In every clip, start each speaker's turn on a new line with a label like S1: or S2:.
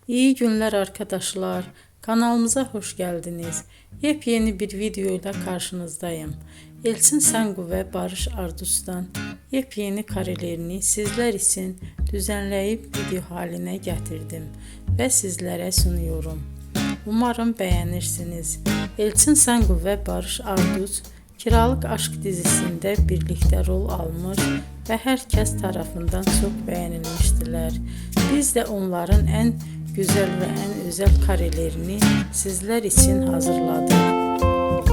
S1: İyi günler arkadaşlar. Kanalımıza hoş geldiniz. Yepyeni bir video ile karşınızdayım. Elçin Sangu ve Barış Ardus'tan yepyeni karelerini sizler için düzenleyip video haline getirdim ve sizlere sunuyorum. Umarım beğenirsiniz. Elçin Sangu ve Barış Ardus Kiralık Aşk dizisinde birlikte rol almış ve herkes tarafından çok beğenilmiştiler. Biz de onların en güzel ve en özel karelerini sizler için hazırladık.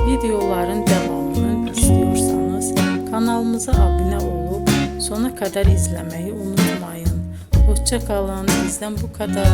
S1: Videoların devamını istiyorsanız kanalımıza abone olup sona kadar izlemeyi unutmayın. Hoşça kalın. Bizden bu kadar.